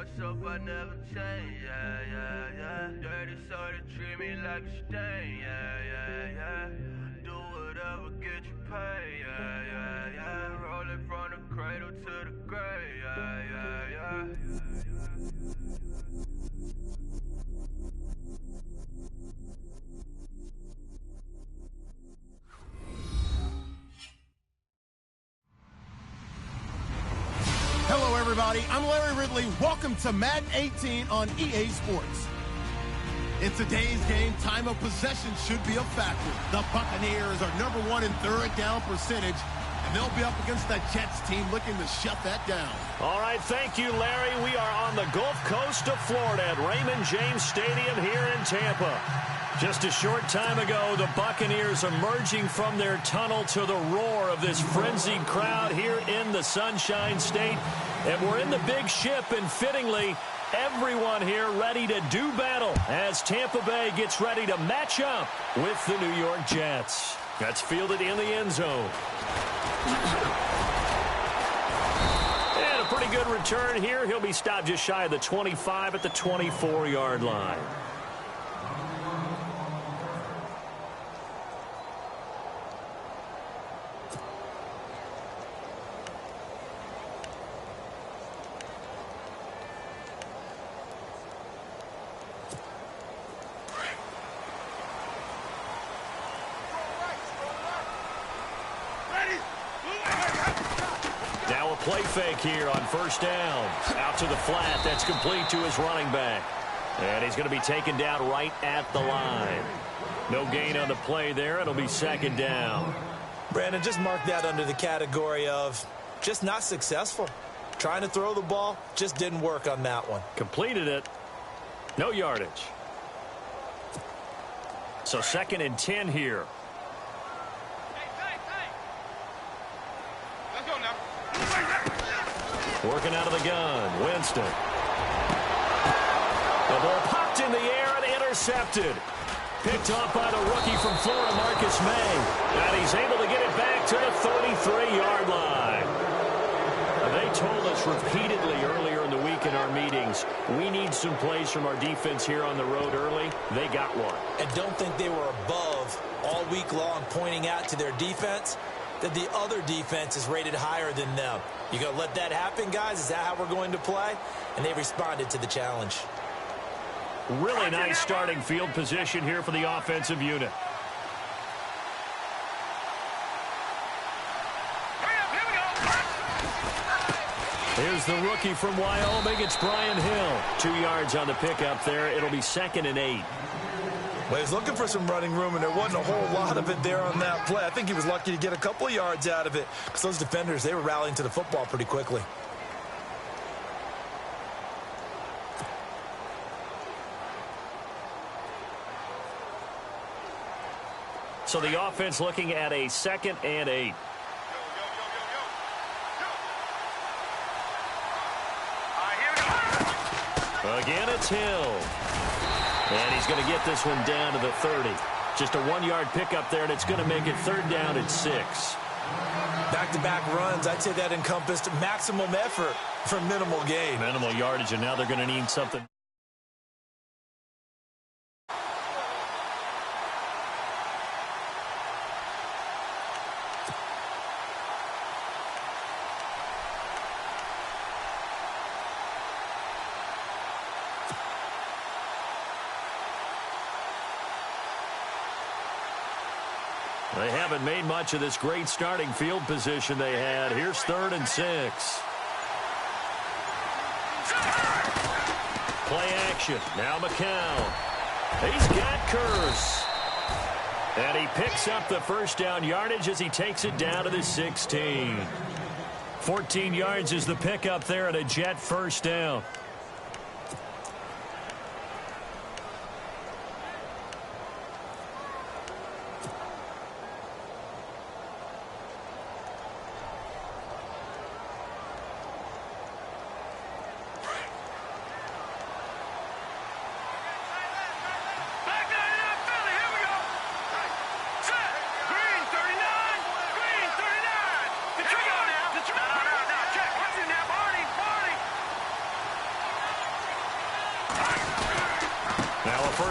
myself, I never change, yeah, yeah, yeah. Dirty soul that treat me like a stain, yeah, yeah, yeah. Do whatever, get you paid, yeah, yeah, yeah. Rolling from the cradle to the grave, yeah, yeah, yeah. Hello, everybody. I'm Larry Ridley. Welcome to Madden 18 on EA Sports. In today's game, time of possession should be a factor. The Buccaneers are #1 in third down percentage, and they'll be up against the Jets team looking to shut that down. All right, thank you, Larry. We are on the Gulf Coast of Florida at Raymond James Stadium here in Tampa. Just a short time ago, the Buccaneers emerging from their tunnel to the roar of this frenzied crowd here in the Sunshine State. And we're in the big ship, and fittingly, everyone here ready to do battle as Tampa Bay gets ready to match up with the New York Jets. That's fielded in the end zone. And a pretty good return here. He'll be stopped just shy of the 25 at the 24-yard line. Play fake here on first down. Out to the flat. That's complete to his running back. And he's going to be taken down right at the line. No gain on the play there. It'll be second down. Brandon, just mark that under the category of just not successful. Trying to throw the ball, just didn't work on that one. Completed it. No yardage. So 2nd and 10 here. Working out of the gun, Winston. The ball popped in the air and intercepted. Picked off by the rookie from Florida, Marcus May. And he's able to get it back to the 33-yard line. They told us repeatedly earlier in the week in our meetings, we need some plays from our defense here on the road early. They got one. And don't think they were above all week long pointing out to their defense that the other defense is rated higher than them. You going to let that happen, guys? Is that how we're going to play? And they responded to the challenge. Really nice starting field position here for the offensive unit. Here's the rookie from Wyoming. It's Brian Hill. 2 yards on the pickup there. It'll be 2nd and 8. Well, he was looking for some running room, and there wasn't a whole lot of it there on that play. I think he was lucky to get a couple of yards out of it because those defenders, they were rallying to the football pretty quickly. So the offense looking at a 2nd and 8. Again, it's Hill. And he's going to get this one down to the 30. Just a 1-yard pickup there, and it's going to make it 3rd down and 6. Back-to-back runs, I'd say that encompassed maximum effort for minimal gain. Minimal yardage, and now they're going to need something. They haven't made much of this great starting field position they had. Here's 3rd and 6. Play action. Now McCown. He's got Curse. And he picks up the first down yardage as he takes it down to the 16. 14 yards is the pickup there at a Jet first down.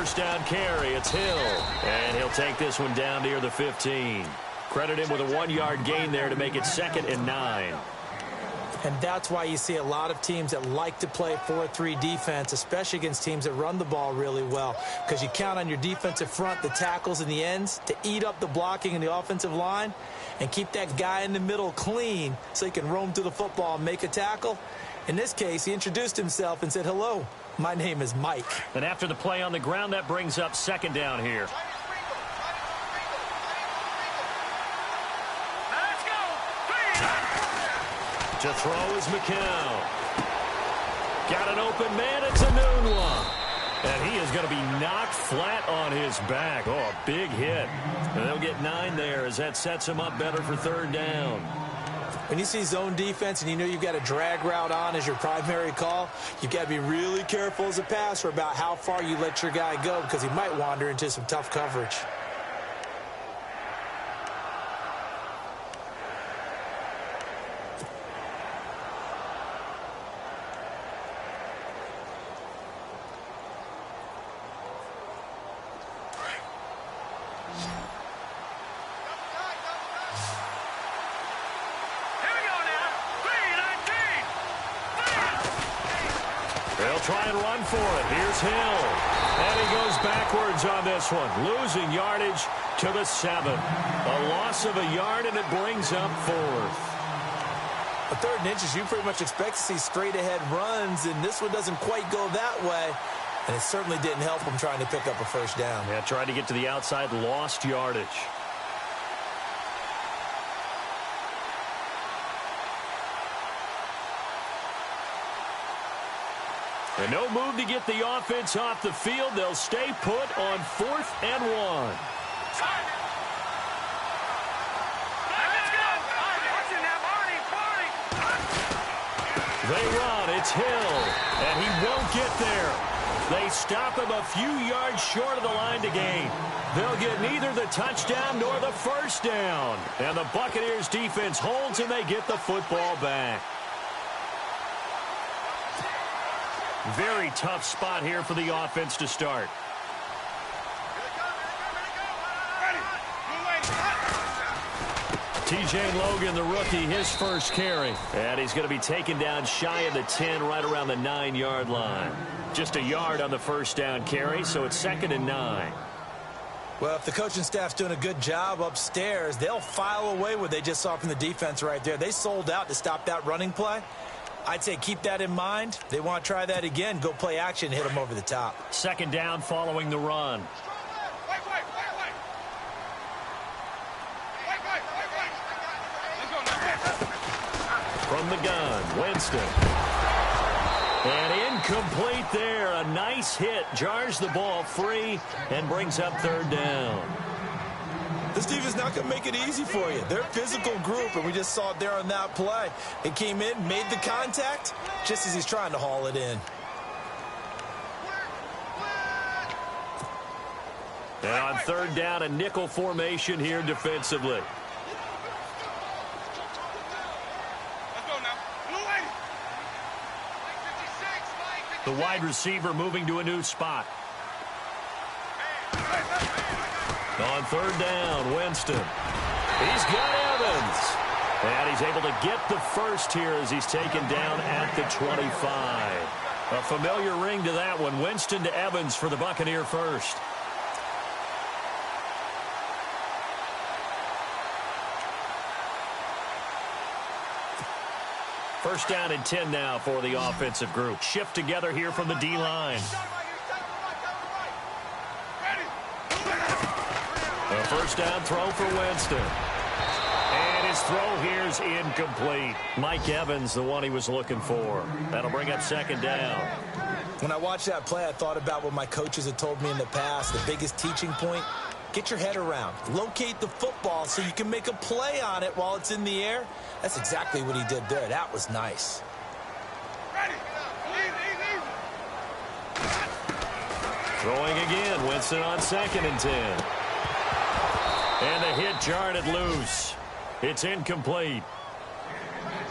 first down carry. It's Hill. And he'll take this one down near the 15. Credit him with a 1-yard gain there to make it 2nd and 9. And that's why you see a lot of teams that like to play 4-3 defense, especially against teams that run the ball really well, because you count on your defensive front, the tackles and the ends, to eat up the blocking in the offensive line and keep that guy in the middle clean so he can roam to the football and make a tackle. In this case, he introduced himself and said, "Hello, my name is Mike." And after the play on the ground, that brings up 2nd down here. To throw is McCown. Got an open man. It's a noon one. And he is going to be knocked flat on his back. Oh, a big hit. And they'll get 9 there as that sets him up better for 3rd down. When you see zone defense and you know you've got a drag route on as your primary call, you've got to be really careful as a passer about how far you let your guy go because he might wander into some tough coverage. They'll try and run for it. Here's Hill. And he goes backwards on this one, losing yardage to the 7. A loss of a yard, and it brings up 4th. A 3rd and inches, you pretty much expect to see straight-ahead runs, and this one doesn't quite go that way. And it certainly didn't help him trying to pick up a 1st down. Yeah, tried to get to the outside, lost yardage. And no move to get the offense off the field. They'll stay put on 4th and 1. They run. It's Hill. And he won't get there. They stop him a few yards short of the line to gain. They'll get neither the touchdown nor the 1st down. And the Buccaneers defense holds and they get the football back. Very tough spot here for the offense to start. TJ Logan, the rookie, his first carry. And he's going to be taken down shy of the 10, right around the 9-yard line. Just a yard on the 1st down carry, so it's 2nd and 9. Well, if the coaching staff's doing a good job upstairs, they'll file away what they just saw from the defense right there. They sold out to stop that running play. I'd say keep that in mind. They want to try that again. Go play action, hit them over the top. 2nd down following the run. From the gun, Winston. And incomplete there. A nice hit. Jars the ball free and brings up 3rd down. This defense not going to make it easy for you. They're a physical group, and we just saw it there on that play. It came in, made the contact, just as he's trying to haul it in. And on 3rd down, a nickel formation here defensively. The wide receiver moving to a new spot. On 3rd down, Winston. He's got Evans. And he's able to get the first here as he's taken down at the 25. A familiar ring to that one. Winston to Evans for the Buccaneer first. First down and 10 now for the offensive group. Shift together here from the D-line. A first down throw for Winston. And his throw here is incomplete. Mike Evans, the one he was looking for. That'll bring up 2nd down. When I watched that play, I thought about what my coaches had told me in the past. The biggest teaching point, get your head around. Locate the football so you can make a play on it while it's in the air. That's exactly what he did there. That was nice. Throwing again. Winston on 2nd and 10. And the hit jarred it loose. It's incomplete.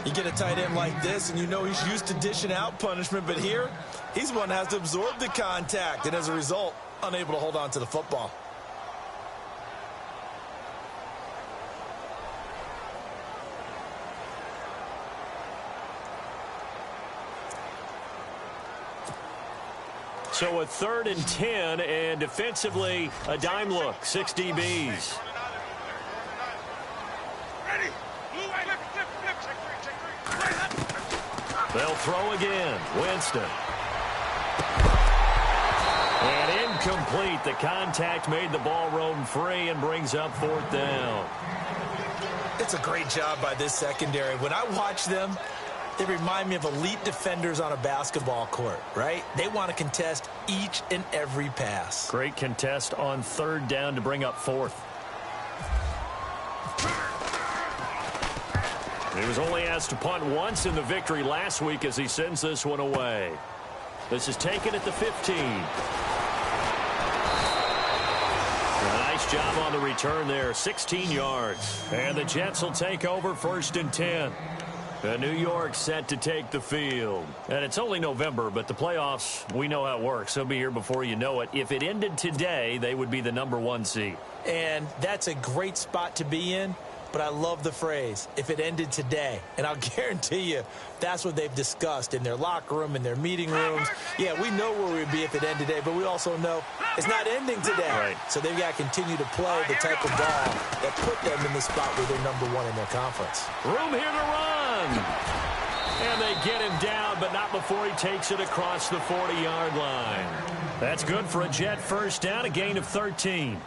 You get a tight end like this, and you know he's used to dishing out punishment, but here, he's one that has to absorb the contact, and as a result, unable to hold on to the football. So a 3rd and 10, and defensively, a dime look, 6 DBs. They'll throw again. Winston. And incomplete. The contact made the ball roam free and brings up 4th down. It's a great job by this secondary. When I watch them, they remind me of elite defenders on a basketball court, right? They want to contest each and every pass. Great contest on 3rd down to bring up 4th. He was only asked to punt once in the victory last week as he sends this one away. This is taken at the 15. A nice job on the return there, 16 yards. And the Jets will take over 1st and 10. New York set to take the field. And it's only November, but the playoffs, we know how it works. They'll be here before you know it. If it ended today, they would be the #1 seed. And that's a great spot to be in. But I love the phrase, if it ended today. And I'll guarantee you, that's what they've discussed in their locker room, in their meeting rooms. Yeah, we know where we'd be if it ended today, but we also know it's not ending today. Right. So they've got to continue to play the type of ball that put them in the spot where they're #1 in their conference. Room here to run. And they get him down, but not before he takes it across the 40-yard line. That's good for a Jet 1st down, a gain of 13.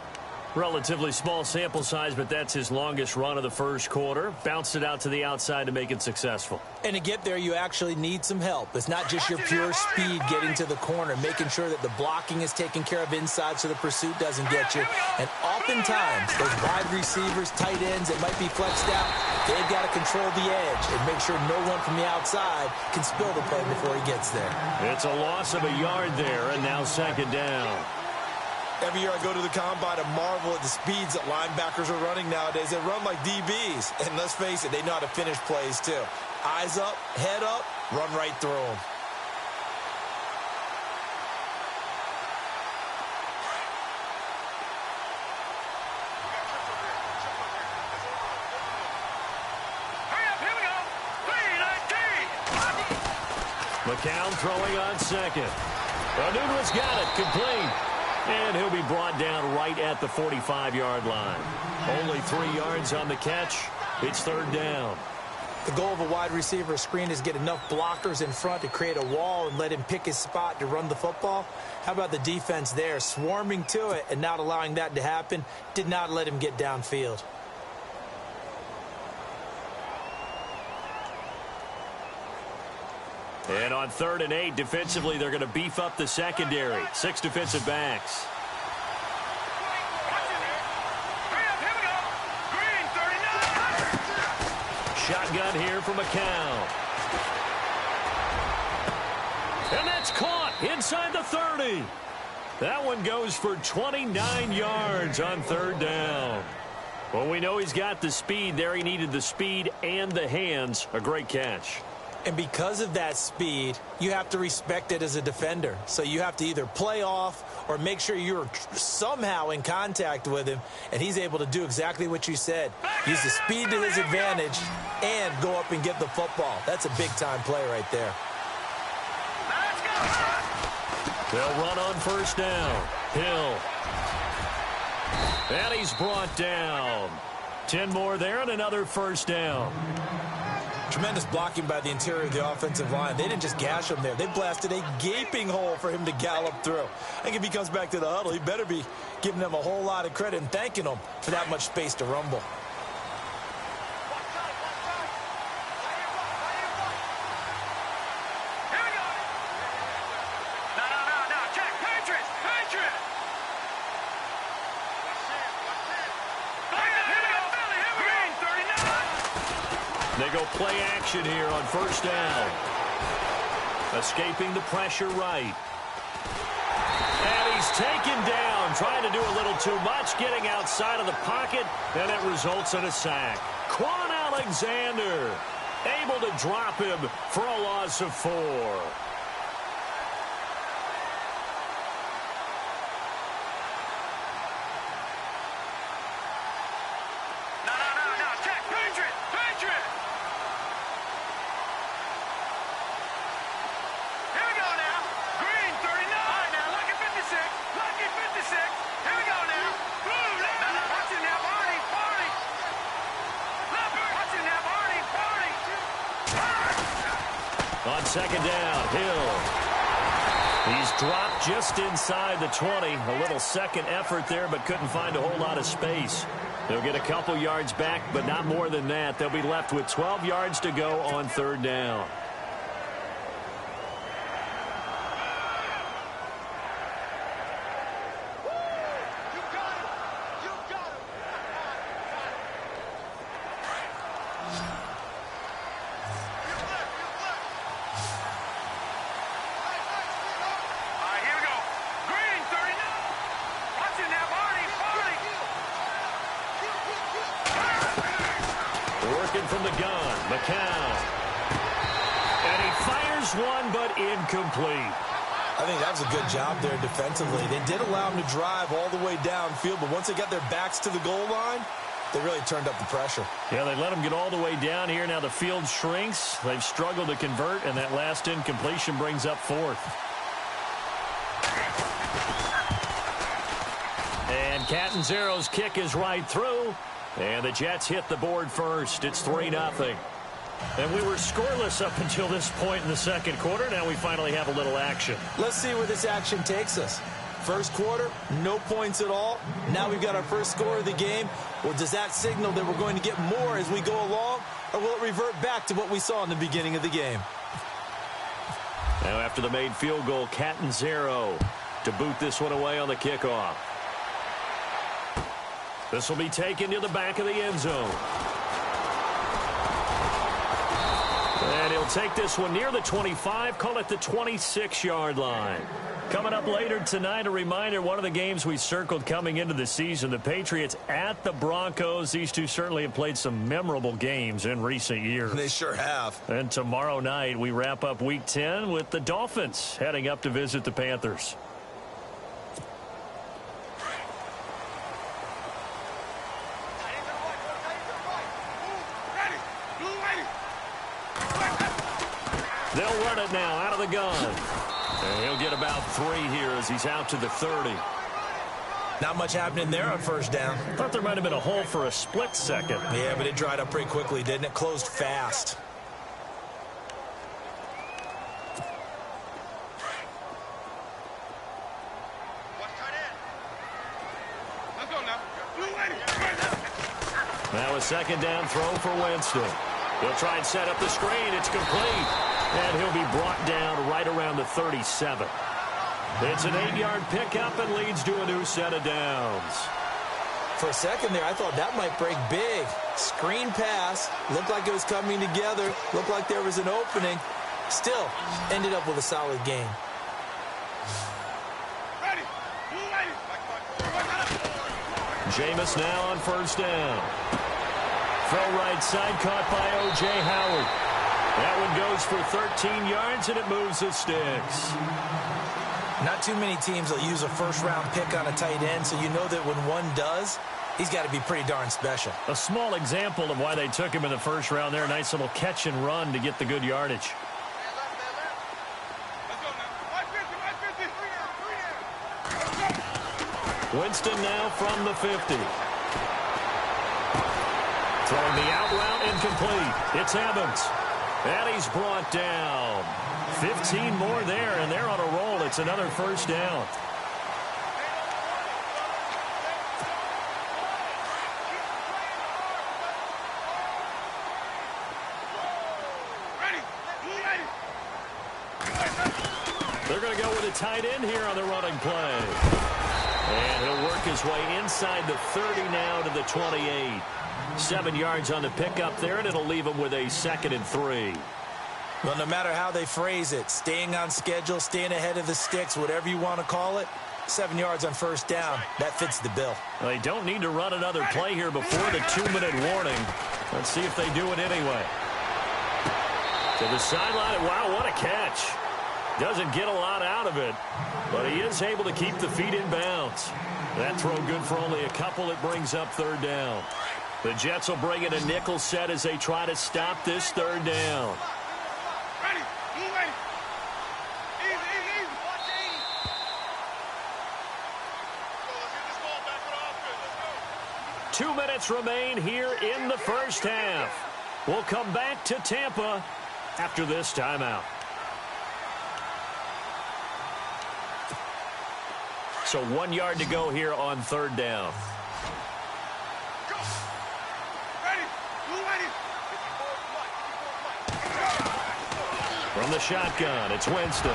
Relatively small sample size, but that's his longest run of the 1st quarter. Bounced it out to the outside to make it successful. And to get there, you actually need some help. It's not just your pure speed getting to the corner, making sure that the blocking is taken care of inside so the pursuit doesn't get you. And oftentimes, those wide receivers, tight ends that might be flexed out, they've got to control the edge and make sure no one from the outside can spill the play before he gets there. It's a loss of a yard there, and now 2nd down. Every year I go to the combine and marvel at the speeds that linebackers are running nowadays. They run like DBs. And let's face it, they know how to finish plays too. Eyes up, head up, run right through them. McCown throwing on 2nd. Anunwa's got it, complete. And he'll be brought down right at the 45-yard line. Only 3 yards on the catch. It's 3rd down. The goal of a wide receiver screen is get enough blockers in front to create a wall and let him pick his spot to run the football. How about the defense there, swarming to it and not allowing that to happen? Did not let him get downfield. And on 3rd and 8, defensively, they're going to beef up the secondary. 6 defensive backs. Shotgun here for McCown. And that's caught inside the 30. That one goes for 29 yards on 3rd down. Well, we know he's got the speed there. He needed the speed and the hands. A great catch. And because of that speed, you have to respect it as a defender. So you have to either play off or make sure you're somehow in contact with him, and he's able to do exactly what you said. Use the speed to his advantage and go up and get the football. That's a big-time play right there. They'll run on 1st down. Hill. And he's brought down. 10 more there and another 1st down. Tremendous blocking by the interior of the offensive line. They didn't just gash him there. They blasted a gaping hole for him to gallop through. I think if he comes back to the huddle, he better be giving them a whole lot of credit and thanking them for that much space to rumble. They go play action here on 1st down. Escaping the pressure right. And he's taken down, trying to do a little too much, getting outside of the pocket, and it results in a sack. Quan Alexander able to drop him for a loss of 4. On second down, Hill. He's dropped just inside the 20. A little second effort there, but couldn't find a whole lot of space. They'll get a couple yards back, but not more than that. They'll be left with 12 yards to go on third down. From the gun, McCown. And he fires one, but incomplete. I think that was a good job there defensively. They did allow him to drive all the way downfield, but once they got their backs to the goal line, they really turned up the pressure. Yeah, they let him get all the way down here. Now the field shrinks. They've struggled to convert, and that last incompletion brings up fourth. And Catanzaro's kick is right through. And the Jets hit the board first. It's 3-0. And we were scoreless up until this point in the second quarter. Now we finally have a little action. Let's see where this action takes us. First quarter, no points at all. Now we've got our first score of the game. Well, does that signal that we're going to get more as we go along? Or will it revert back to what we saw in the beginning of the game? Now after the made field goal, Catanzaro to boot this one away on the kickoff. This will be taken to the back of the end zone. And he'll take this one near the 25, call it the 26-yard line. Coming up later tonight, a reminder, one of the games we circled coming into the season, the Patriots at the Broncos. These two certainly have played some memorable games in recent years. They sure have. And tomorrow night, we wrap up Week 10 with the Dolphins heading up to visit the Panthers. They'll run it now out of the gun. And he'll get about 3 here as he's out to the 30. Not much happening there on first down. Thought there might have been a hole for a split second. Yeah, but it dried up pretty quickly, didn't it? Closed fast. Now a second down throw for Winston. He'll try and set up the screen. It's complete. And he'll be brought down right around the 37. It's an 8-yard pickup and leads to a new set of downs. For a second there, I thought that might break big. Screen pass. Looked like it was coming together. Looked like there was an opening. Still, ended up with a solid gain. Jameis now on first down. Throw right side, caught by O.J. Howard. That one goes for 13 yards, and it moves the sticks. Not too many teams will use a first-round pick on a tight end, so you know that when one does, he's got to be pretty darn special. A small example of why they took him in the first round there. A nice little catch and run to get the good yardage. Winston now from the 50. Throwing the out route, incomplete. It's Evans. And he's brought down. 15 more there, and they're on a roll. It's another first down. They're going to go with a tight end here on the running play. And he'll work his way inside the 30 now to the 28. 7 yards on the pickup there, and it'll leave him with a 2nd and 3. Well, no matter how they phrase it, staying on schedule, staying ahead of the sticks, whatever you want to call it, 7 yards on first down, that fits the bill. Well, they don't need to run another play here before the 2-minute warning. Let's see if they do it anyway. To the sideline, wow, what a catch. Doesn't get a lot out of it, but he is able to keep the feet in bounds. That throw good for only a couple. It brings up third down. The Jets will bring in a nickel set as they try to stop this third down. 2 minutes remain here in the first half. We'll come back to Tampa after this timeout. So 1 yard to go here on third down. From the shotgun, it's Winston.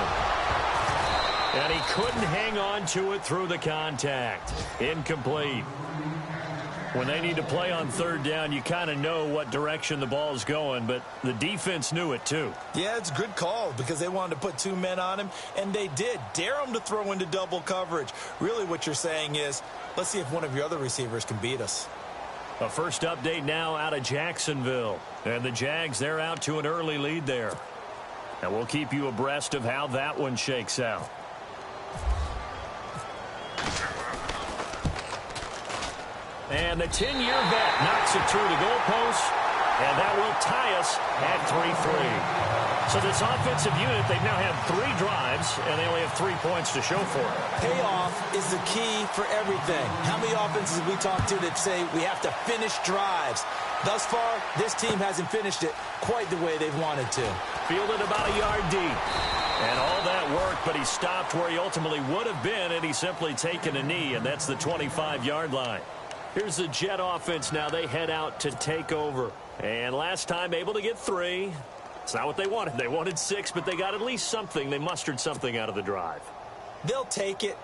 And he couldn't hang on to it through the contact. Incomplete. When they need to play on third down, you kind of know what direction the ball's going, but the defense knew it too. Yeah, it's a good call because they wanted to put 2 men on him, and they did. Dare him to throw into double coverage. Really what you're saying is, let's see if one of your other receivers can beat us. A first update now out of Jacksonville. And the Jags, they're out to an early lead there. And we'll keep you abreast of how that one shakes out. And the 10-year vet knocks it through the goalpost, and that will tie us at 3-3. So this offensive unit, they've now had 3 drives, and they only have 3 points to show for it. Payoff is the key for everything. How many offenses have we talked to that say we have to finish drives? Thus far, this team hasn't finished it quite the way they've wanted to. Fielded about a yard deep. And all that worked, but he stopped where he ultimately would have been, and he's simply taken a knee, and that's the 25-yard line. Here's the Jet offense now. They head out to take over. And last time, able to get 3. It's not what they wanted. They wanted 6, but they got at least something. They mustered something out of the drive. They'll take it.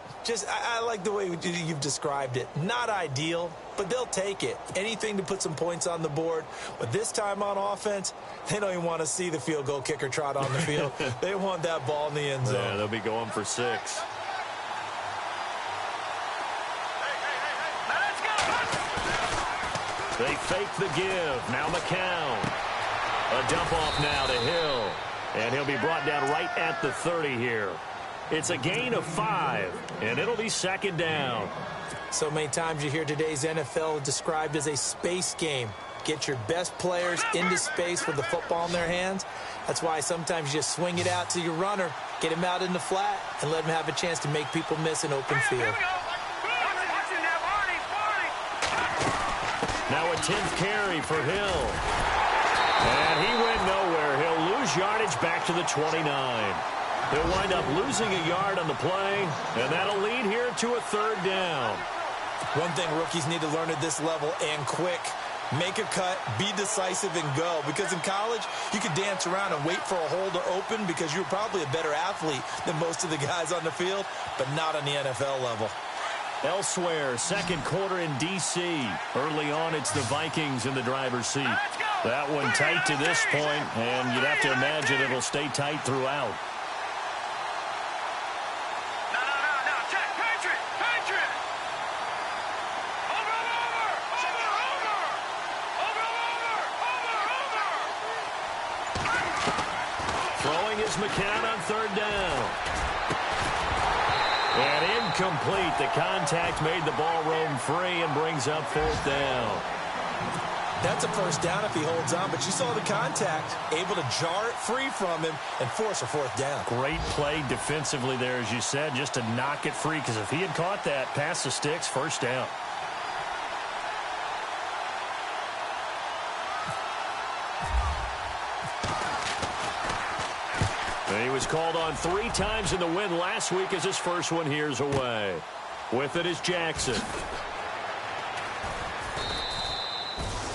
I like the way you've described it. Not ideal, but they'll take it. Anything to put some points on the board. But this time on offense, they don't even want to see the field goal kicker trot on the field. They want that ball in the end zone. Yeah, they'll be going for 6. They fake the give. Now McCown. A dump off now to Hill. And he'll be brought down right at the 30 here. It's a gain of 5, and it'll be second down. So many times you hear today's NFL described as a space game. Get your best players into space with the football in their hands. That's why sometimes you just swing it out to your runner, get him out in the flat, and let him have a chance to make people miss an open field. Now a 10th carry for Hill. And he went nowhere. He'll lose yardage back to the 29. He'll wind up losing a yard on the play, and that'll lead here to a third down. One thing rookies need to learn at this level, and quick, make a cut, be decisive, and go. Because in college, you could dance around and wait for a hole to open because you're probably a better athlete than most of the guys on the field, but not on the NFL level. Elsewhere, second quarter in D.C. Early on, it's the Vikings in the driver's seat. That one tight to this point, and you'd have to imagine it'll stay tight throughout. Throwing is McCown on third down. And incomplete. The contact made the ball roam free and brings up fourth down. That's a first down if he holds on, but you saw the contact, able to jar it free from him and force a fourth down. Great play defensively there, as you said, just to knock it free, because if he had caught that, past the sticks, first down. And he was called on 3 times in the win last week as his first one here's away. With it is Jackson.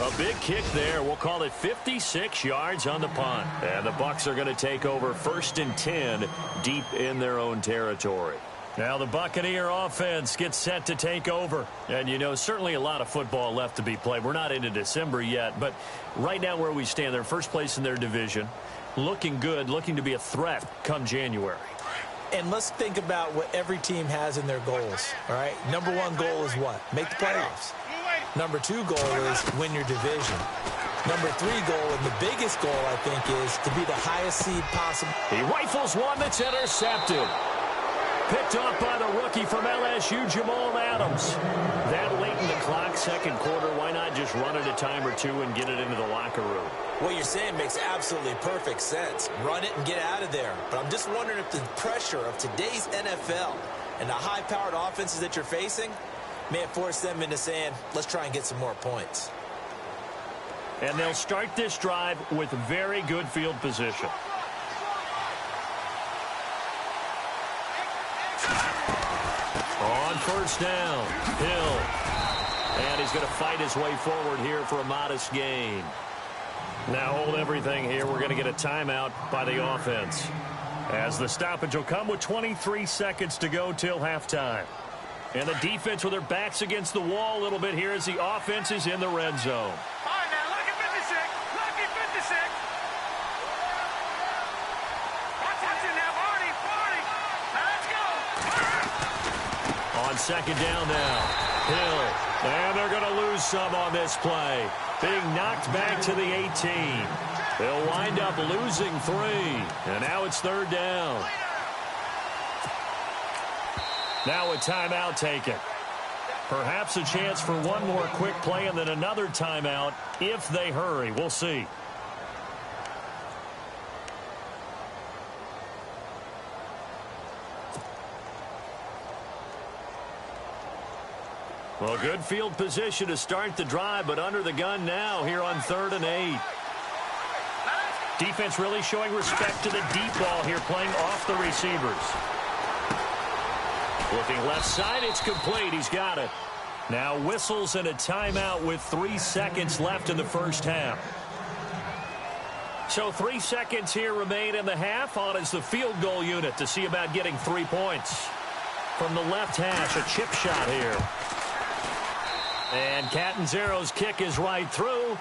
A big kick there. We'll call it 56 yards on the punt. And the Bucs are going to take over 1st and 10 deep in their own territory. Now the Buccaneer offense gets set to take over. And, you know, certainly a lot of football left to be played. We're not into December yet, but right now where we stand, they're first place in their division. Looking good, looking to be a threat come January. And let's think about what every team has in their goals, all right? Number 1 goal is what? Make the playoffs. Number 2 goal is win your division. Number 3 goal, and the biggest goal, I think, is to be the highest seed possible. He rifles one that's intercepted. Picked off by the rookie from LSU, Jamal Adams. That late in the clock, second quarter, why not just run it a time or 2 and get it into the locker room? What you're saying makes absolutely perfect sense. Run it and get out of there. But I'm just wondering if the pressure of today's NFL and the high-powered offenses that you're facing may have forced them into saying, let's try and get some more points. And they'll start this drive with very good field position. On first down. Hill. And he's going to fight his way forward here for a modest gain. Now hold everything here. We're going to get a timeout by the offense, as the stoppage will come with 23 seconds to go till halftime. And the defense with their backs against the wall a little bit here as the offense is in the red zone. All right, now, lucky 56. Lucky 56. Watch it now, Barney. Now, let's go. On second down now, Hill. And they're going to lose some on this play. Being knocked back to the 18. They'll wind up losing 3. And now it's third down. Now a timeout taken. Perhaps a chance for one more quick play and then another timeout if they hurry. We'll see. Well, good field position to start the drive, but under the gun now here on 3rd and 8. Defense really showing respect to the deep ball here, playing off the receivers. Looking left side, it's complete. He's got it. Now whistles and a timeout with 3 seconds left in the first half. So 3 seconds here remain in the half. On is the field goal unit to see about getting 3 points. From the left hash, a chip shot here. And Catanzaro's kick is right through.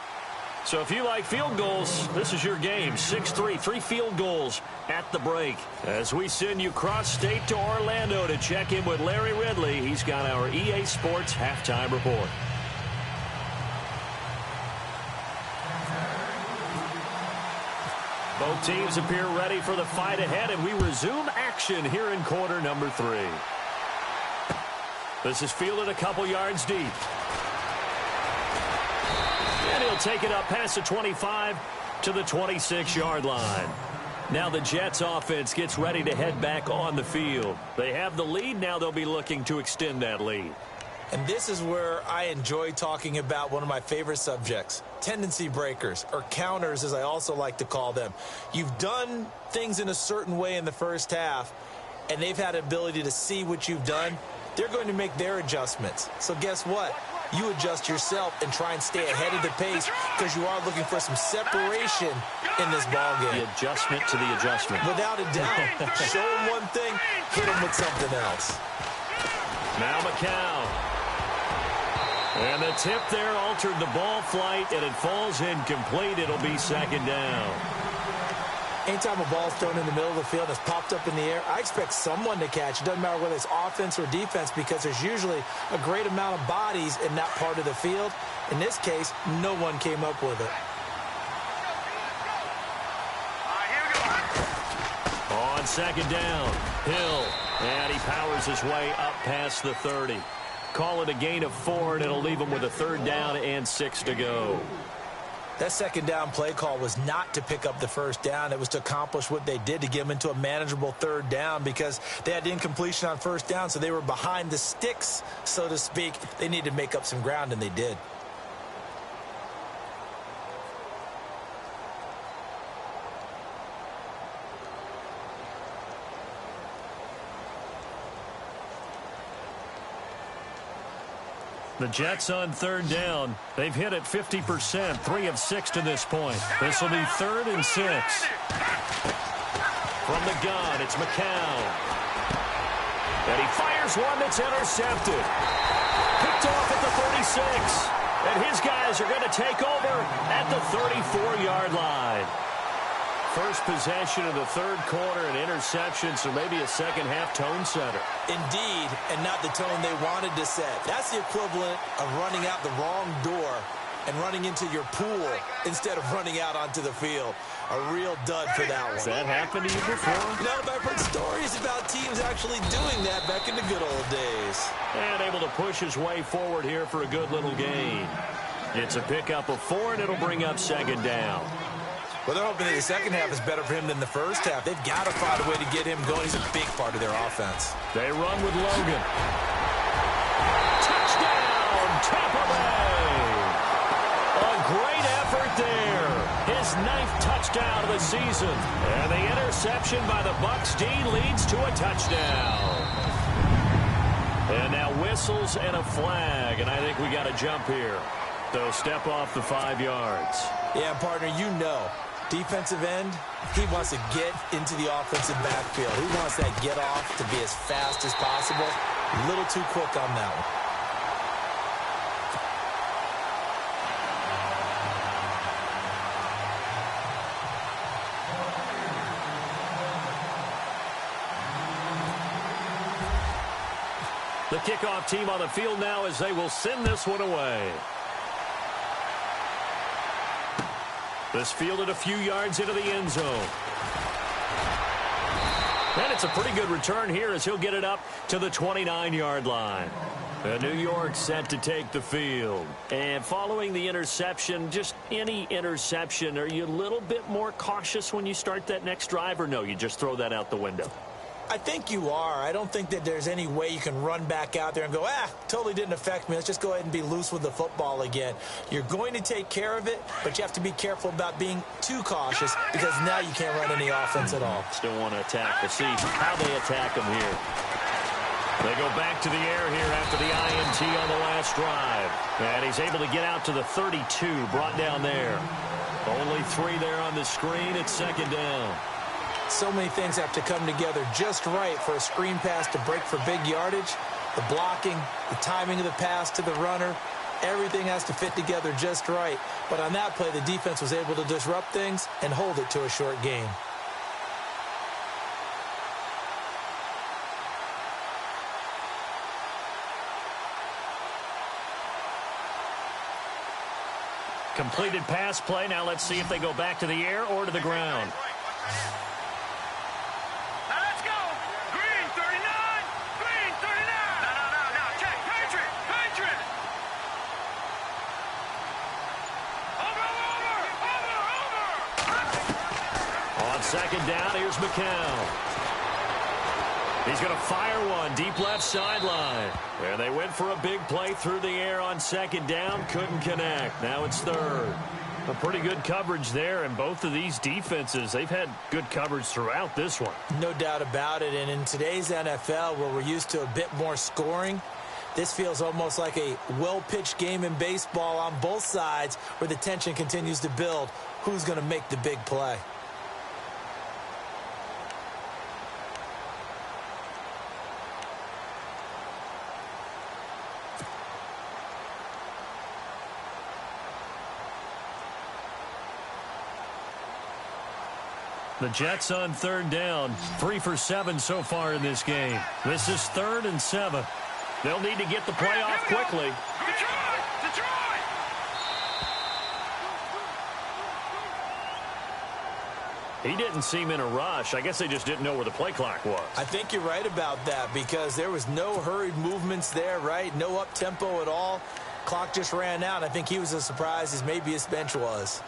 So if you like field goals, this is your game. 6-3, 3 field goals at the break. As we send you cross-state to Orlando to check in with Larry Ridley, he's got our EA Sports halftime report. Both teams appear ready for the fight ahead, and we resume action here in quarter number 3. This is fielded a couple yards deep. And he'll take it up past the 25 to the 26-yard line. Now the Jets offense gets ready to head back on the field. They have the lead. Now they'll be looking to extend that lead. And this is where I enjoy talking about one of my favorite subjects, tendency breakers, or counters as I also like to call them. You've done things in a certain way in the first half, and they've had an ability to see what you've done. They're going to make their adjustments. So guess what? You adjust yourself and try and stay ahead of the pace because you are looking for some separation in this ball game. The adjustment to the adjustment. Without a doubt. Show them one thing, hit them with something else. Now McCown. And the tip there altered the ball flight, and it falls incomplete. It'll be second down. Anytime a ball's thrown in the middle of the field and it's popped up in the air, I expect someone to catch. It doesn't matter whether it's offense or defense because there's usually a great amount of bodies in that part of the field. In this case, no one came up with it. On second down, Hill. And he powers his way up past the 30. Call it a gain of 4, and it'll leave him with a 3rd down and 6 to go. That second down play call was not to pick up the first down. It was to accomplish what they did to get them into a manageable 3rd down because they had incompletion on first down, so they were behind the sticks, so to speak. They needed to make up some ground, and they did. The Jets on 3rd down. They've hit it 50%, 3 of 6 to this point. This will be 3rd and 6. From the gun, it's McCown. And he fires one that's intercepted. Picked off at the 36. And his guys are going to take over at the 34-yard line. First possession of the 3rd quarter, an interception, so maybe a second-half tone setter. Indeed, and not the tone they wanted to set. That's the equivalent of running out the wrong door and running into your pool instead of running out onto the field. A real dud for that one. Has that happened to you before? No, but I've heard stories about teams actually doing that back in the good old days. And able to push his way forward here for a good little gain. It's a pickup of 4, and it'll bring up second down. Well, they're hoping that the second half is better for him than the first half. They've got to find a way to get him going. He's a big part of their offense. They run with Logan. Touchdown, Tampa Bay. A great effort there. His 9th touchdown of the season. And the interception by the Bucs D leads to a touchdown. And now whistles and a flag, and I think we got a jump here. So step off the 5 yards. Yeah, partner, you know, defensive end, he wants to get into the offensive backfield. He wants that get off to be as fast as possible. A little too quick on that one. The kickoff team on the field now as they will send this one away. This fielded a few yards into the end zone. And it's a pretty good return here as he'll get it up to the 29-yard line. New York set to take the field. And following the interception, just any interception, are you a little bit more cautious when you start that next drive, or no, you just throw that out the window? I think you are. I don't think that there's any way you can run back out there and go, totally didn't affect me. Let's just go ahead and be loose with the football again. You're going to take care of it, but you have to be careful about being too cautious because now you can't run any offense at all. Still want to attack. We'll see how they attack them here. They go back to the air here after the INT on the last drive. And he's able to get out to the 32, brought down there. Only 3 there on the screen. It's second down. So many things have to come together just right for a screen pass to break for big yardage. The blocking, the timing of the pass to the runner, everything has to fit together just right. But on that play, the defense was able to disrupt things and hold it to a short gain. Completed pass play. Now let's see if they go back to the air or to the ground. Second down, here's McCown. He's going to fire one deep left sideline. And they went for a big play through the air on second down. Couldn't connect. Now it's third. A pretty good coverage there, and both of these defenses, they've had good coverage throughout this one. No doubt about it, and in today's NFL, where we're used to a bit more scoring, this feels almost like a well-pitched game in baseball on both sides where the tension continues to build. Who's going to make the big play? The Jets on third down, 3 for 7 so far in this game. This is 3rd and 7. They'll need to get the play off quickly. Detroit! He didn't seem in a rush. I guess they just didn't know where the play clock was. I think you're right about that because there was no hurried movements there, right? No up-tempo at all. Clock just ran out. I think he was as surprised as maybe his bench was.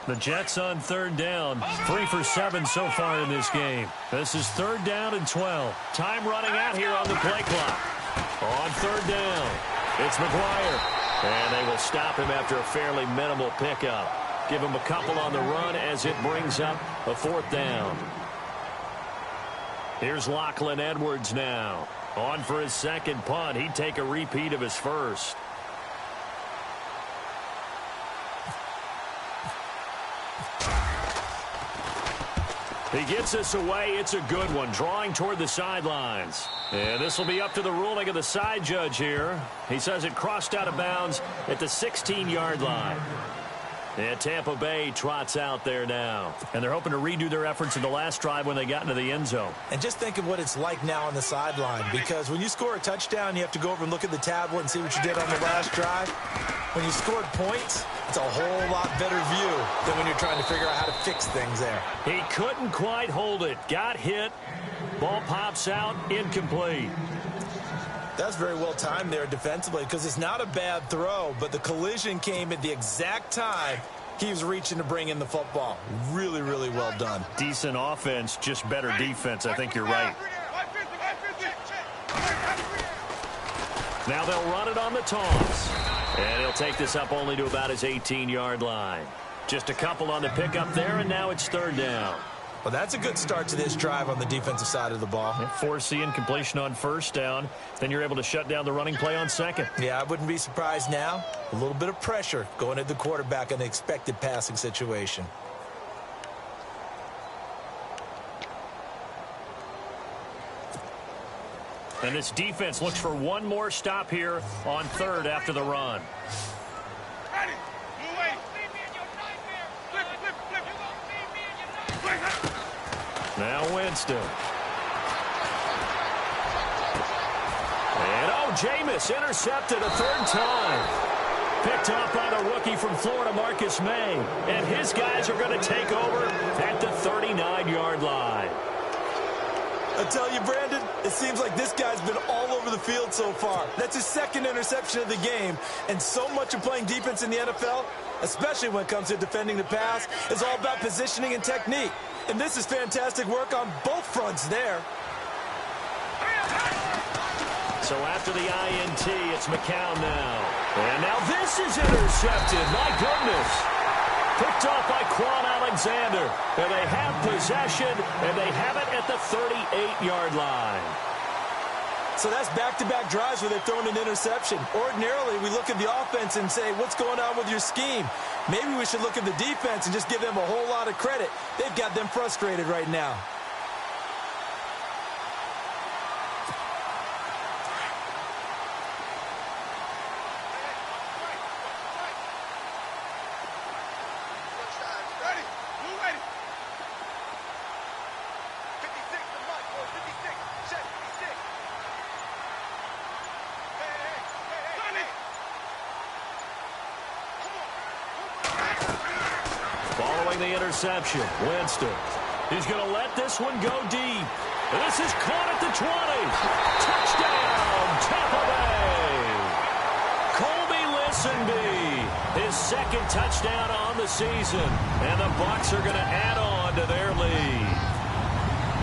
The Jets on third down, 3 for 7 so far in this game. This is 3rd down and 12. Time running out here on the play clock. On 3rd down, it's McGuire. And they will stop him after a fairly minimal pickup. Give him a couple on the run as it brings up a 4th down. Here's Lachlan Edwards now. On for his second punt. He'd take a repeat of his first. He gets this away. It's a good one, drawing toward the sidelines. And this will be up to the ruling of the side judge here. He says it crossed out of bounds at the 16-yard line. And Tampa Bay trots out there now. And they're hoping to redo their efforts in the last drive when they got into the end zone. And just think of what it's like now on the sideline, because when you score a touchdown, you have to go over and look at the tablet and see what you did on the last drive. When you scored points, it's a whole lot better view than when you're trying to figure out how to fix things there. He couldn't quite hold it. Got hit. Ball pops out. Incomplete. That's very well timed there defensively because it's not a bad throw, but the collision came at the exact time he was reaching to bring in the football. Really, really well done. Decent offense, just better defense. I think you're right. Now they'll run it on the toss. And he'll take this up only to about his 18-yard line. Just a couple on the pickup there, and now it's third down. Well, that's a good start to this drive on the defensive side of the ball. Force the incompletion on first down. Then you're able to shut down the running play on second. Yeah, I wouldn't be surprised now. A little bit of pressure going at the quarterback in an expected passing situation. And this defense looks for one more stop here on third after the run. Now Winston. And Jameis intercepted a third time. Picked off by the rookie from Florida, Marcus May. And his guys are going to take over at the 39-yard line. I tell you, Brandon, it seems like this guy's been all over the field so far. That's his second interception of the game. And so much of playing defense in the NFL, especially when it comes to defending the pass, is all about positioning and technique. And this is fantastic work on both fronts there. So after the INT, it's McCown now. And now this is intercepted. My goodness. Picked off by Quan Alexander. And they have possession, and they have it at the 38-yard line. So that's back-to-back drives where they've thrown an interception. Ordinarily, we look at the offense and say, what's going on with your scheme? Maybe we should look at the defense and just give them a whole lot of credit. They've got them frustrated right now. The interception. Winston. He's going to let this one go deep. This is caught at the 20. Touchdown, Tampa Bay. Colby Listenby, his second touchdown on the season. And the Bucs are going to add on to their lead.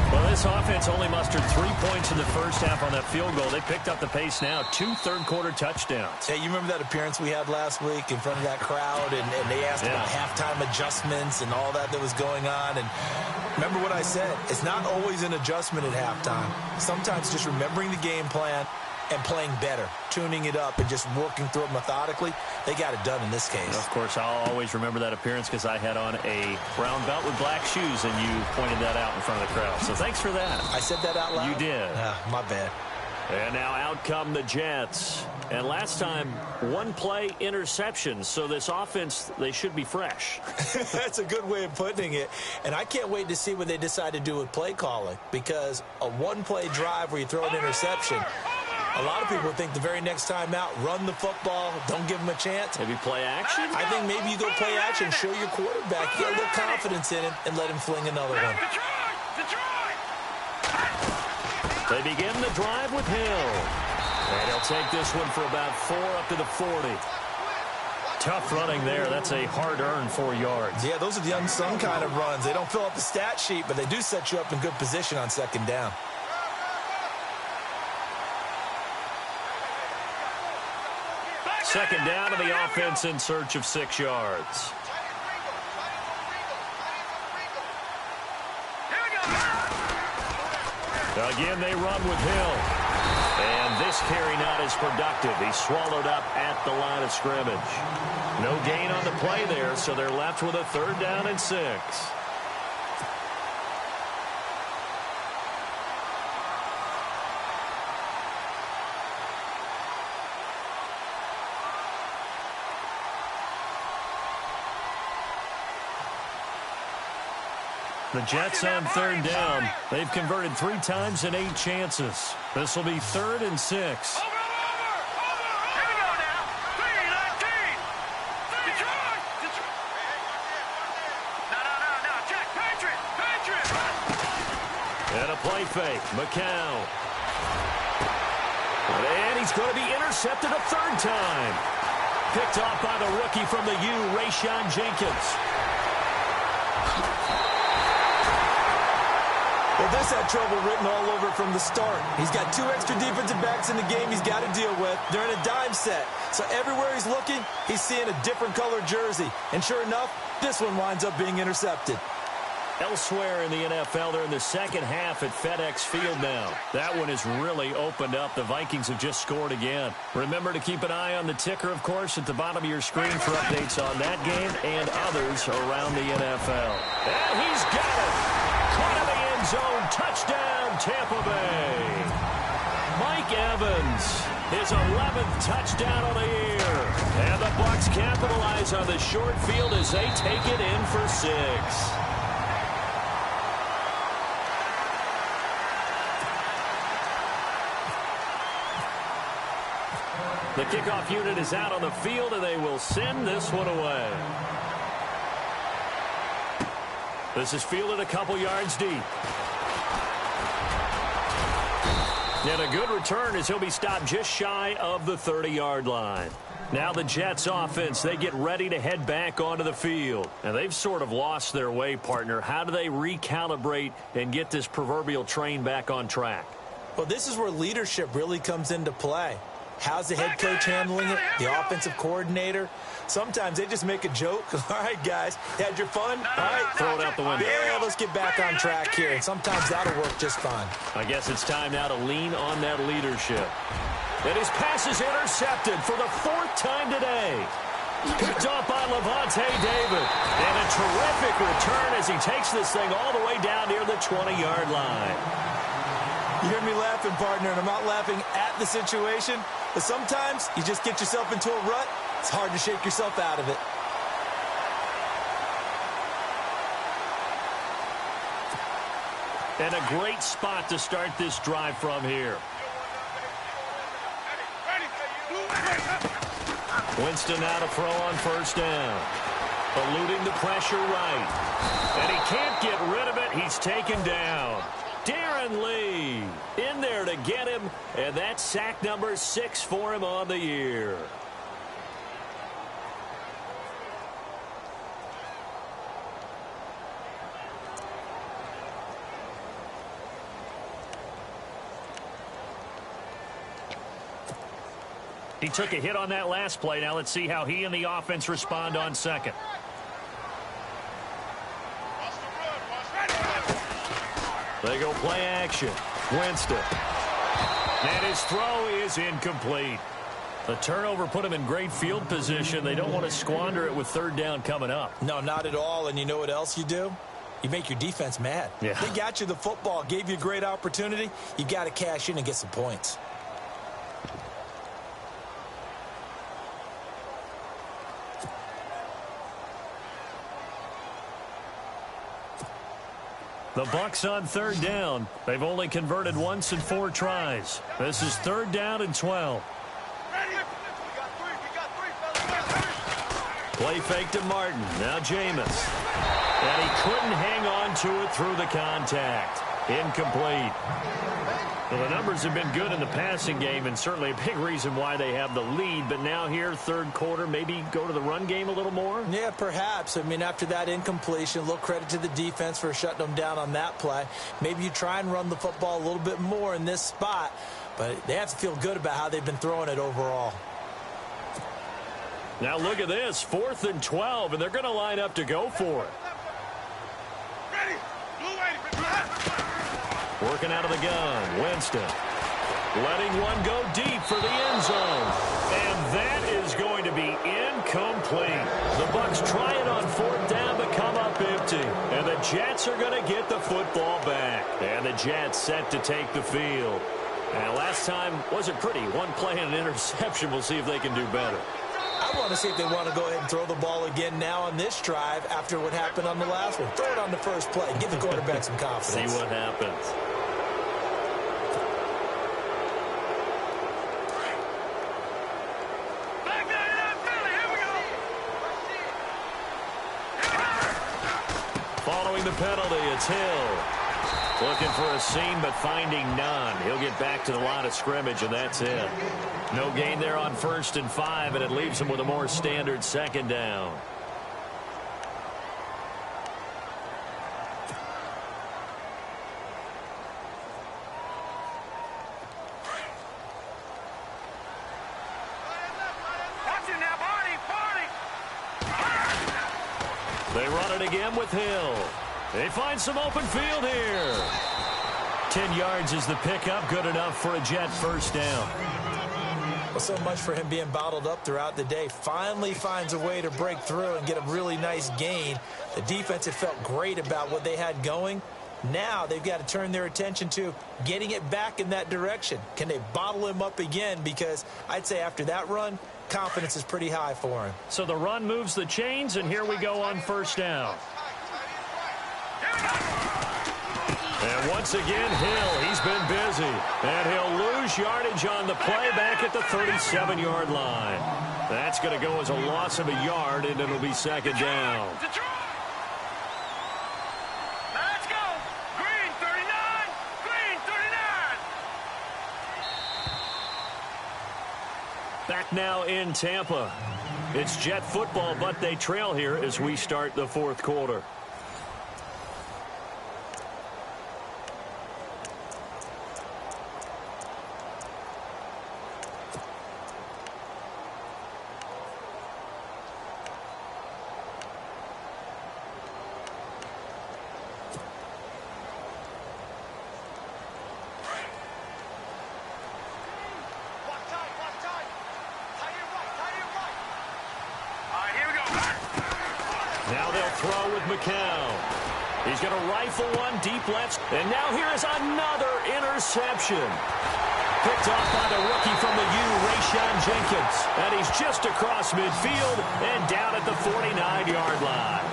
Well, this offense only mustered 3 points in the first half on that field goal. They picked up the pace now. 2 third-quarter touchdowns. Hey, you remember that appearance we had last week in front of that crowd? And they asked about halftime adjustments and all that was going on. And remember what I said. It's not always an adjustment at halftime. Sometimes just remembering the game plan and playing better, tuning it up and just working through it methodically. They got it done in this case. Of course, I'll always remember that appearance because I had on a brown belt with black shoes, and you pointed that out in front of the crowd. So thanks for that. I said that out loud? You did. My bad. And now out come the Jets. And last time, one play interception. So this offense, they should be fresh. That's a good way of putting it. And I can't wait to see what they decide to do with play calling, because a one-play drive where you throw an interception, a lot of people think the very next time out, run the football, don't give them a chance. Maybe play action? I think maybe you go play action, show your quarterback, get a little confidence in him, and let him fling another one. They begin the drive with Hill. And he'll take this one for about 4 up to the 40. Tough running there. That's a hard-earned 4 yards. Yeah, those are the unsung kind of runs. They don't fill up the stat sheet, but they do set you up in good position on second down. Second down to the offense in search of 6 yards. Again, they run with Hill. And this carry not as productive. He's swallowed up at the line of scrimmage. No gain on the play there, so they're left with a third down and 6. The Jets on third down. They've converted 3 times in 8 chances. This will be 3rd and 6. Here we go now. 3-19. Detroit. No. Jack, Patriot. And a play fake. McCown. And he's going to be intercepted a third time. Picked off by the rookie from the U, Rayshon Jenkins. Well, this had trouble written all over from the start. He's got 2 extra defensive backs in the game he's got to deal with. They're in a dime set. So everywhere he's looking, he's seeing a different color jersey. And sure enough, this one winds up being intercepted. Elsewhere in the NFL, they're in the second half at FedEx Field now. That one has really opened up. The Vikings have just scored again. Remember to keep an eye on the ticker, of course, at the bottom of your screen for updates on that game and others around the NFL. And he's got it. Caught in the end zone. Touchdown, Tampa Bay. Mike Evans, his 11th touchdown of the year. And the Bucs capitalize on the short field as they take it in for 6. The kickoff unit is out on the field, and they will send this one away. This is fielded a couple yards deep. And a good return as he'll be stopped just shy of the 30-yard line. Now the Jets offense, they get ready to head back onto the field. And they've sort of lost their way, partner. How do they recalibrate and get this proverbial train back on track? Well, this is where leadership really comes into play. How's the head coach handling it? The offensive coordinator? Sometimes they just make a joke. All right, guys, you had your fun? All right, throw it out the window. Yeah, let's get back on track here. And sometimes that'll work just fine. I guess it's time now to lean on that leadership. And his pass is intercepted for the 4th time today. Picked off by Levante David. And a terrific return as he takes this thing all the way down near the 20-yard line. You hear me laughing, partner, and I'm not laughing at the situation. But sometimes you just get yourself into a rut. It's hard to shake yourself out of it. And a great spot to start this drive from here. Winston now to throw on first down. Eluding the pressure right. And he can't get rid of it. He's taken down. Darren Lee in there to get him, and that's sack number 6 for him on the year. He took a hit on that last play. Now let's see how he and the offense respond on second. They go play action. Winston. And his throw is incomplete. The turnover put him in great field position. They don't want to squander it with 3rd down coming up. No, not at all. And you know what else you do? You make your defense mad. Yeah. They got you the football, gave you a great opportunity. You got to cash in and get some points. The Bucs on 3rd down. They've only converted once in 4 tries. This is 3rd down and 12. Play fake to Martin. Now Jameis. And he couldn't hang on to it through the contact. Incomplete. Well, the numbers have been good in the passing game, and certainly a big reason why they have the lead. But now here, 3rd quarter, maybe go to the run game a little more? Yeah, perhaps. I mean, after that incompletion, a little credit to the defense for shutting them down on that play. Maybe you try and run the football a little bit more in this spot, but they have to feel good about how they've been throwing it overall. Now look at this, 4th and 12, and they're going to line up to go for it. Working out of the gun, Winston. Letting one go deep for the end zone. And that is going to be incomplete. The Bucs try it on 4th down but come up empty. And the Jets are going to get the football back. And the Jets set to take the field. And last time wasn't pretty. One play and an interception. We'll see if they can do better. I want to see if they want to go ahead and throw the ball again now on this drive after what happened on the last one. Throw it on the first play. Give the quarterback some confidence. See what happens. Following the penalty, it's Hill. Looking for a seam, but finding none. He'll get back to the line of scrimmage, and that's it. No gain there on 1st and 5, and it leaves him with a more standard 2nd down. They run it again with Hill. They find some open field here. 10 yards is the pickup, good enough for a Jet 1st down. Well, so much for him being bottled up throughout the day. Finally finds a way to break through and get a really nice gain. The defense had felt great about what they had going. Now they've got to turn their attention to getting it back in that direction. Can they bottle him up again? Because I'd say after that run, confidence is pretty high for him. So the run moves the chains, and here we go on 1st down. And once again, Hill, he's been busy. And he'll lose yardage on the play back at the 37-yard line. That's going to go as a loss of a yard, and it'll be 2nd down. Let's go. Green 39. Green 39. Back now in Tampa. It's Jet football, but they trail here as we start the 4th quarter. Now they'll throw with McCown. He's going to rifle one deep left. And now here is another interception. Picked off by the rookie from the U, Rayshon Jenkins. And he's just across midfield and down at the 49-yard line.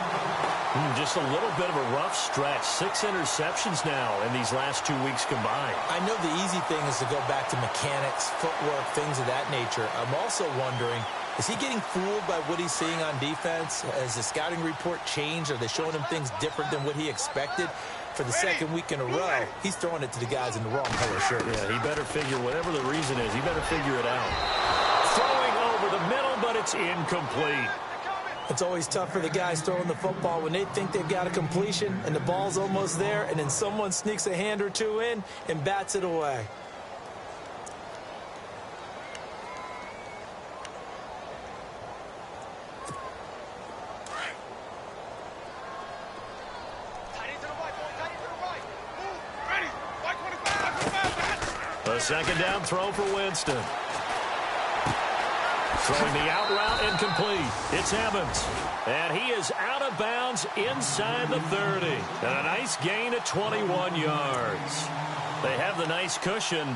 Just a little bit of a rough stretch. 6 interceptions now in these last 2 weeks combined. I know the easy thing is to go back to mechanics, footwork, things of that nature. I'm also wondering, is he getting fooled by what he's seeing on defense? Has the scouting report changed? Are they showing him things different than what he expected? For the 2nd week in a row, he's throwing it to the guys in the wrong color shirt. Yeah, he better figure, whatever the reason is, he better figure it out. Throwing over the middle, but it's incomplete. It's always tough for the guys throwing the football when they think they've got a completion and the ball's almost there, and then someone sneaks a hand or two in and bats it away. A 2nd down throw for Winston. Throwing the out route incomplete. It's Evans. And he is out of bounds inside the 30. And a nice gain of 21 yards. They have the nice cushion.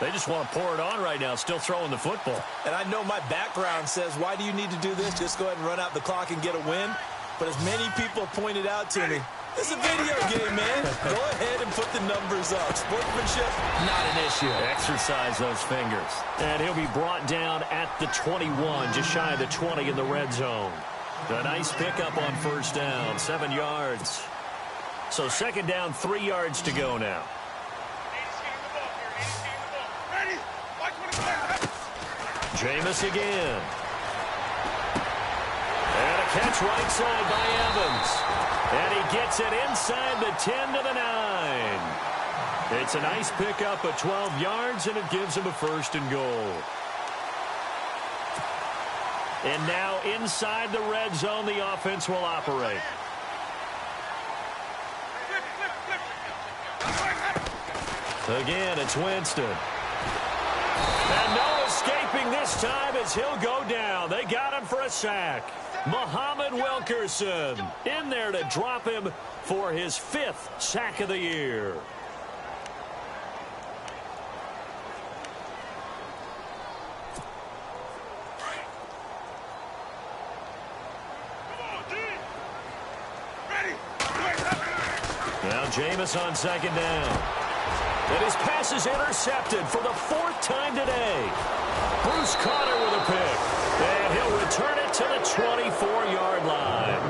They just want to pour it on right now, still throwing the football. And I know my background says, why do you need to do this? Just go ahead and run out the clock and get a win. But as many people pointed out to me, it's a video game, man. Go ahead and put the numbers up. Sportsmanship, not an issue. Exercise those fingers. And he'll be brought down at the 21, just shy of the 20 in the red zone. A nice pickup on 1st down, 7 yards. So 2nd down, 3 yards to go now. Jameis again. And a catch right side by Evans. And he gets it inside the 10 to the 9. It's a nice pickup of 12 yards, and it gives him a 1st and goal. And now inside the red zone, the offense will operate. Again, it's Winston. And no escaping this time as he'll go down. They got him for a sack. Muhammad Wilkerson in there to drop him for his 5th sack of the year. Now Jameis on 2nd down. And his pass is intercepted for the 4th time today. Bruce Conner with a pick. And he'll return it to the 24-yard line.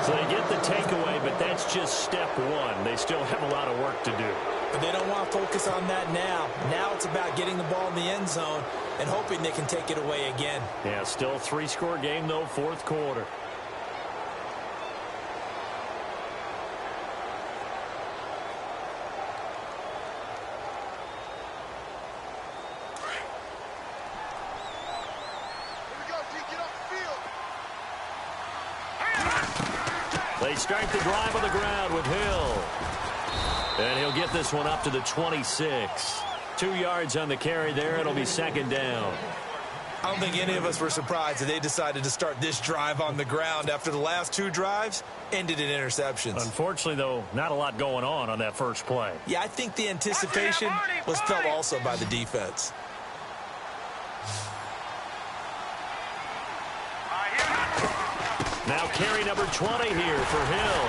So they get the takeaway, but that's just step one. They still have a lot of work to do. But they don't want to focus on that now. Now it's about getting the ball in the end zone and hoping they can take it away again. Yeah, still a 3-score game, though, fourth quarter. They start the drive on the ground with Hill. And he'll get this one up to the 26. 2 yards on the carry there. It'll be second down. I don't think any of us were surprised that they decided to start this drive on the ground after the last 2 drives ended in interceptions. Unfortunately, though, not a lot going on that first play. Yeah, I think the anticipation was felt also by the defense. Now carry number 20 here for Hill.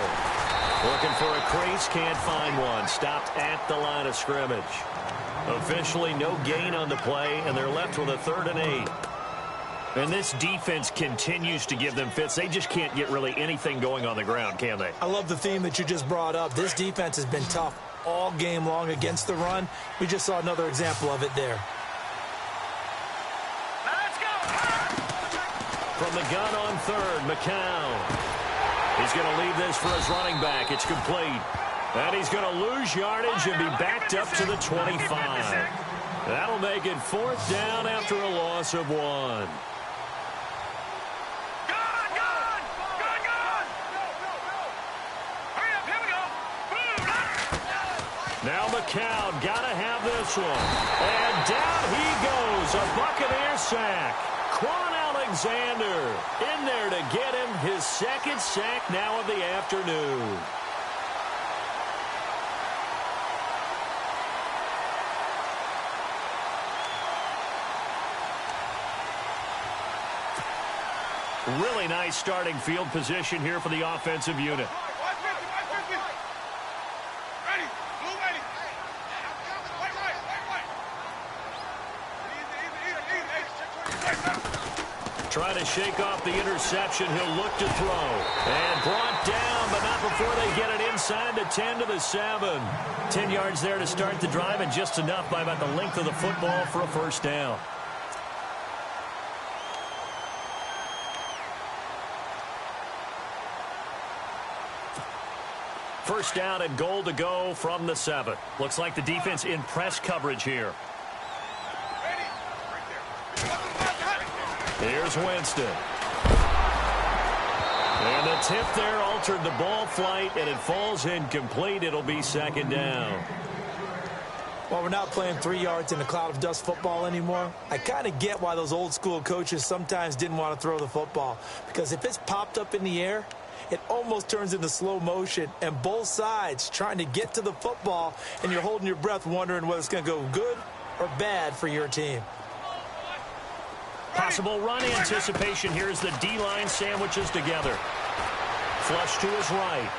Looking for a crease, can't find one. Stopped at the line of scrimmage. Officially no gain on the play, and they're left with a 3rd and 8. And this defense continues to give them fits. They just can't get really anything going on the ground, can they? I love the theme that you just brought up. This defense has been tough all game long against the run. We just saw another example of it there. From the gun on 3rd, McCown. He's going to leave this for his running back. It's complete. And he's going to lose yardage and be backed up to the 25. That'll make it 4th down after a loss of 1. Now McCown got to have this one. And down he goes. A Buccaneer sack. Quan Alexander in there to get him his 2nd sack now of the afternoon. Really nice starting field position here for the offensive unit. Trying to shake off the interception. He'll look to throw. And brought down, but not before they get it inside the 10 to the 7. 10 yards there to start the drive, and just enough by about the length of the football for a 1st down. First down and goal to go from the 7. Looks like the defense in press coverage here. Here's Winston. And the tip there altered the ball flight, and it falls incomplete. It'll be 2nd down. Well, we're not playing 3 yards in a cloud of dust football anymore. I kind of get why those old school coaches sometimes didn't want to throw the football. Because if it's popped up in the air, it almost turns into slow motion, and both sides trying to get to the football, and you're holding your breath wondering whether it's going to go good or bad for your team. Possible run anticipation here as the D-line sandwiches together. Flush to his right.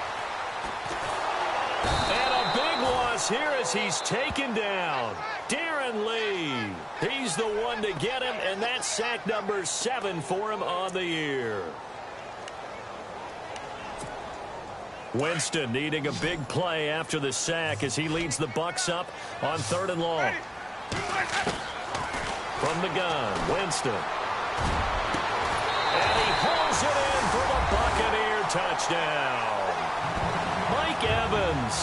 And a big loss here as he's taken down. Darren Lee. He's the one to get him, and that's sack number 7 for him on the year. Winston needing a big play after the sack as he leads the Bucs up on 3rd and long. From the gun, Winston. And he hauls it in for the Buccaneer touchdown. Mike Evans,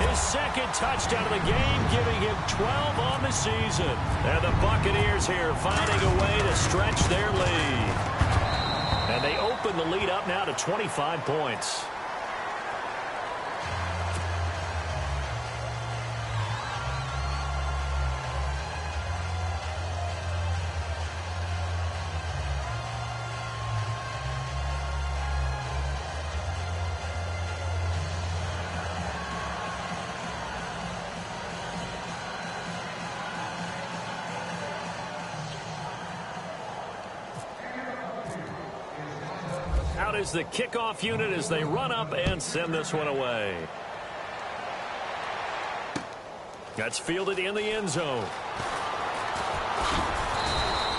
his 2nd touchdown of the game, giving him 12 on the season. And the Buccaneers here finding a way to stretch their lead. And they open the lead up now to 25 points. Out is the kickoff unit as they run up and send this one away. That's fielded in the end zone.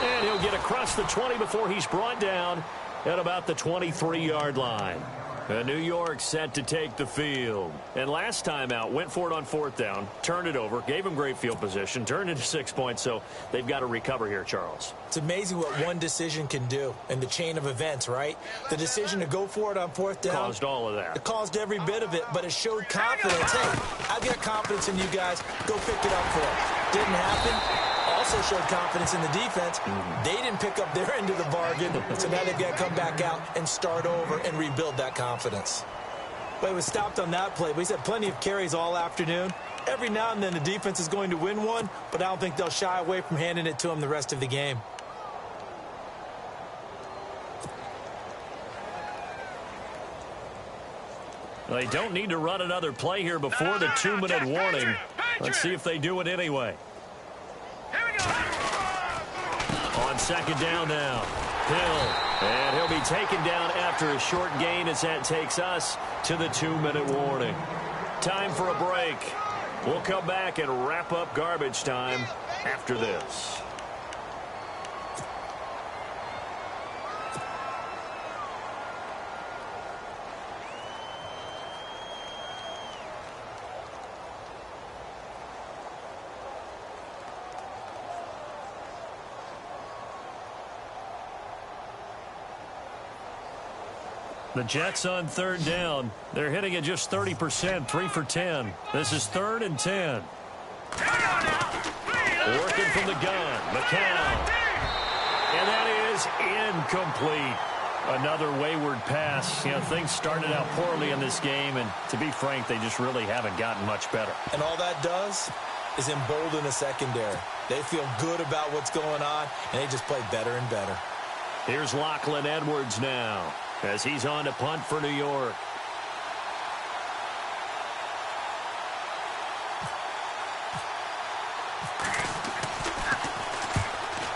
And he'll get across the 20 before he's brought down at about the 23-yard line. New York set to take the field. And last time out, went for it on 4th down, turned it over, gave them great field position, turned into 6 points, so they've got to recover here, Charles. It's amazing what one decision can do in the chain of events, right? The decision to go for it on 4th down. Caused all of that. It caused every bit of it, but it showed confidence. Hey, I've got confidence in you guys. Go pick it up for it. Didn't happen. Also showed confidence in the defense. They didn't pick up their end of the bargain, so now they've got to come back out and start over and rebuild that confidence. But it was stopped on that play. He's had plenty of carries all afternoon. Every now and then the defense is going to win one, but I don't think they'll shy away from handing it to him the rest of the game. They don't need to run another play here before the 2-minute warning. Let's see if they do it anyway. On 2nd down now, Hill, and he'll be taken down after a short gain as that takes us to the 2-minute warning. Time for a break. We'll come back and wrap up garbage time after this. The Jets on 3rd down. They're hitting at just 30%, 3 for 10. This is 3rd and 10. Working from the gun, McCown. And that is incomplete. Another wayward pass. You know, things started out poorly in this game, and to be frank, they just really haven't gotten much better. And all that does is embolden the secondary. They feel good about what's going on, and they just play better and better. Here's Lachlan Edwards now, as he's on to punt for New York.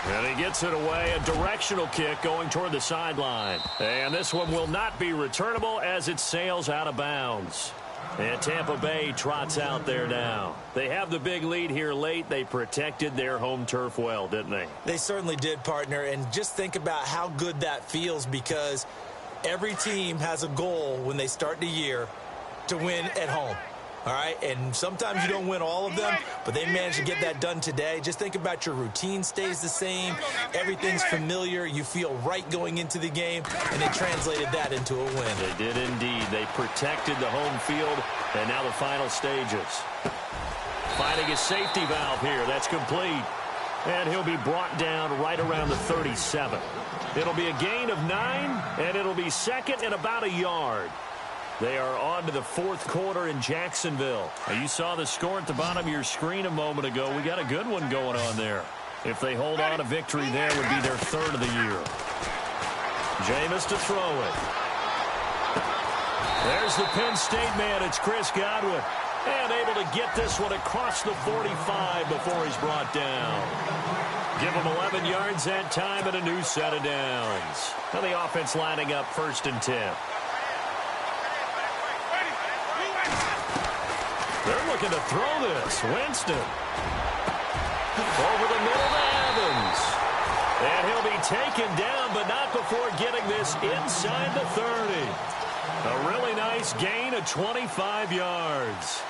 And he gets it away, a directional kick going toward the sideline. And this one will not be returnable as it sails out of bounds. And Tampa Bay trots out there now. They have the big lead here late. They protected their home turf well, didn't they? They certainly did, partner. And just think about how good that feels, because every team has a goal when they start the year to win at home. All right, and sometimes you don't win all of them, but they managed to get that done today. Just think about your routine stays the same. Everything's familiar. You feel right going into the game, and they translated that into a win. They did indeed. They protected the home field, and now the final stages. Finding a safety valve here. That's complete. And he'll be brought down right around the 37. It'll be a gain of 9, and it'll be second and about a yard. They are on to the 4th quarter in Jacksonville. You saw the score at the bottom of your screen a moment ago. We got a good one going on there. If they hold on, a victory there would be their 3rd of the year. Jameis to throw it. There's the Penn State man. It's Chris Godwin. And able to get this one across the 45 before he's brought down. Give him 11 yards that time and a new set of downs. Now the offense lining up 1st and 10. They're looking to throw this. Winston. Over the middle to Evans. And he'll be taken down, but not before getting this inside the 30. A really nice gain of 25 yards.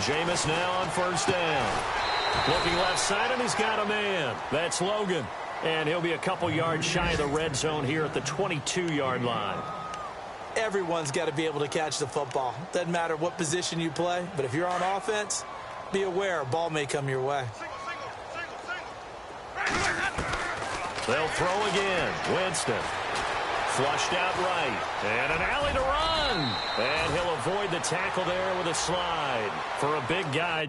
Jameis now on 1st down. Looking left side, and he's got a man. That's Logan. And he'll be a couple yards shy of the red zone here at the 22-yard line. Everyone's got to be able to catch the football. Doesn't matter what position you play, but if you're on offense, be aware a ball may come your way. They'll throw again. Winston. Flushed out right. And an alley to run. And he'll avoid the tackle there with a slide for a big guy.